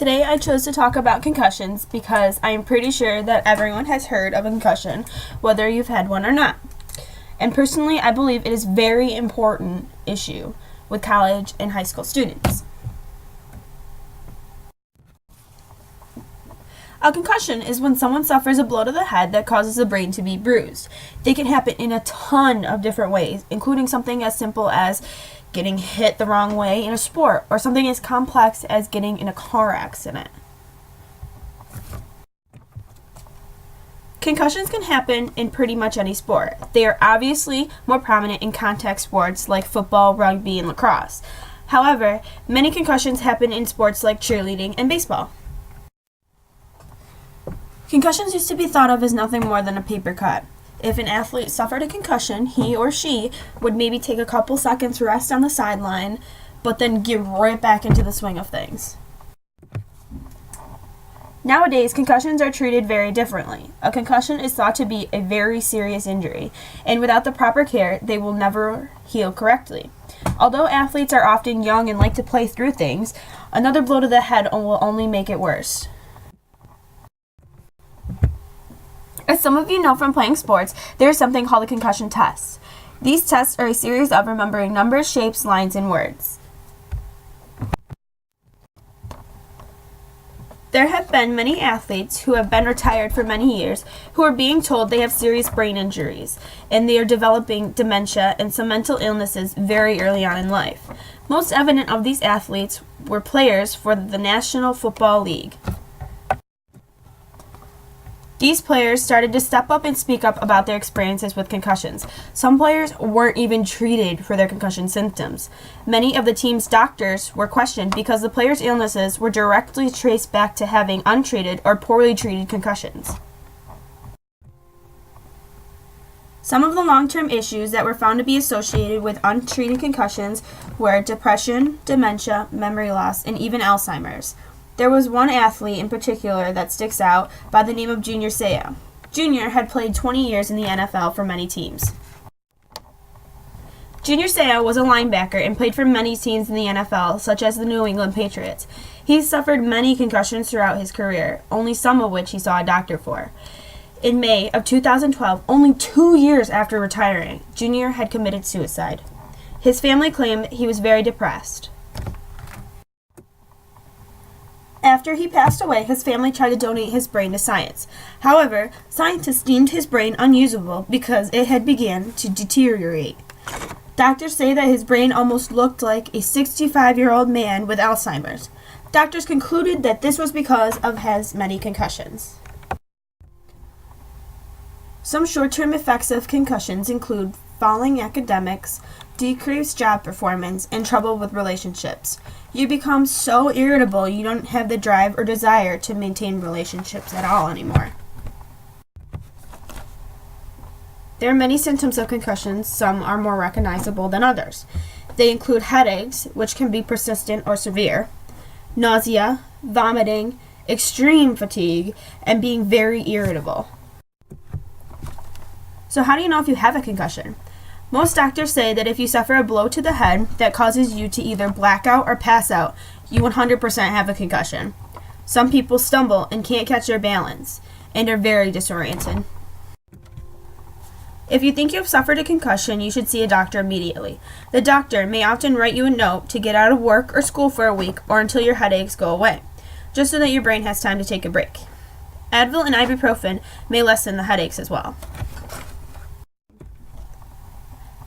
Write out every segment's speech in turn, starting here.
Today I chose to talk about concussions because I am pretty sure that everyone has heard of a concussion, whether you've had one or not. And personally, I believe it is a very important issue with college and high school students. A concussion is when someone suffers a blow to the head that causes the brain to be bruised. They can happen in a ton of different ways, including something as simple as getting hit the wrong way in a sport, or something as complex as getting in a car accident. Concussions can happen in pretty much any sport. They are obviously more prominent in contact sports like football, rugby, and lacrosse. However, many concussions happen in sports like cheerleading and baseball. Concussions used to be thought of as nothing more than a paper cut. If an athlete suffered a concussion, he or she would maybe take a couple seconds to rest on the sideline, but then get right back into the swing of things. Nowadays, concussions are treated very differently. A concussion is thought to be a very serious injury, and without the proper care, they will never heal correctly. Although athletes are often young and like to play through things, another blow to the head will only make it worse. As some of you know from playing sports, there is something called a concussion test. These tests are a series of remembering numbers, shapes, lines, and words. There have been many athletes who have been retired for many years who are being told they have serious brain injuries and they are developing dementia and some mental illnesses very early on in life. Most evident of these athletes were players for the National Football League. These players started to step up and speak up about their experiences with concussions. Some players weren't even treated for their concussion symptoms. Many of the team's doctors were questioned because the players' illnesses were directly traced back to having untreated or poorly treated concussions. Some of the long-term issues that were found to be associated with untreated concussions were depression, dementia, memory loss, and even Alzheimer's. There was one athlete in particular that sticks out by the name of Junior Seau. Junior had played 20 years in the NFL for many teams. Junior Seau was a linebacker and played for many teams in the NFL, such as the New England Patriots. He suffered many concussions throughout his career, only some of which he saw a doctor for. In May of 2012, only 2 years after retiring, Junior had committed suicide. His family claimed he was very depressed. After he passed away, his family tried to donate his brain to science. However, scientists deemed his brain unusable because it had begun to deteriorate. Doctors say that his brain almost looked like a 65-year-old man with Alzheimer's. Doctors concluded that this was because of his many concussions. Some short-term effects of concussions include falling academics, decreased job performance, and trouble with relationships. You become so irritable you don't have the drive or desire to maintain relationships at all anymore. There are many symptoms of concussions. Some are more recognizable than others. They include headaches, which can be persistent or severe, nausea, vomiting, extreme fatigue, and being very irritable. So how do you know if you have a concussion? Most doctors say that if you suffer a blow to the head that causes you to either black out or pass out, you 100% have a concussion. Some people stumble and can't catch their balance and are very disoriented. If you think you have suffered a concussion, you should see a doctor immediately. The doctor may often write you a note to get out of work or school for a week or until your headaches go away, just so that your brain has time to take a break. Advil and ibuprofen may lessen the headaches as well.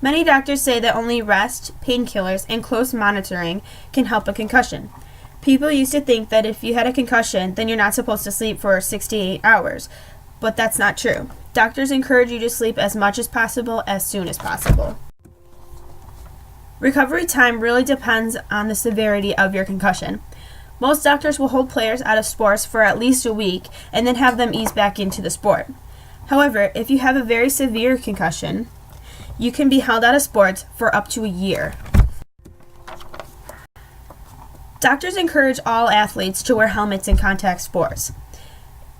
Many doctors say that only rest, painkillers, and close monitoring can help a concussion. People used to think that if you had a concussion, then you're not supposed to sleep for 68 hours, but that's not true. Doctors encourage you to sleep as much as possible, as soon as possible. Recovery time really depends on the severity of your concussion. Most doctors will hold players out of sports for at least a week and then have them ease back into the sport. However, if you have a very severe concussion, you can be held out of sports for up to a year. Doctors encourage all athletes to wear helmets in contact sports.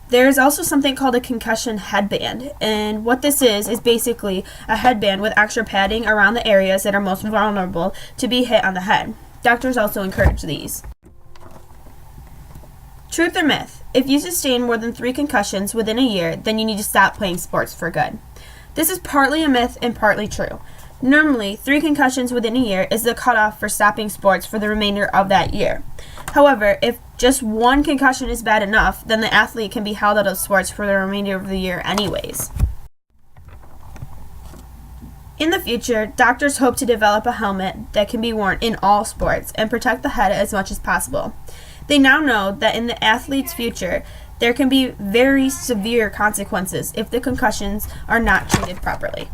There is also something called a concussion headband, and what this is basically a headband with extra padding around the areas that are most vulnerable to be hit on the head. Doctors also encourage these. Truth or myth? If you sustain more than 3 concussions within a year, then you need to stop playing sports for good. This is partly a myth and partly true. Normally, 3 concussions within a year is the cutoff for stopping sports for the remainder of that year. However, if just 1 concussion is bad enough, then the athlete can be held out of sports for the remainder of the year anyways. In the future, doctors hope to develop a helmet that can be worn in all sports and protect the head as much as possible. They now know that in the athlete's future, there can be very severe consequences if the concussions are not treated properly.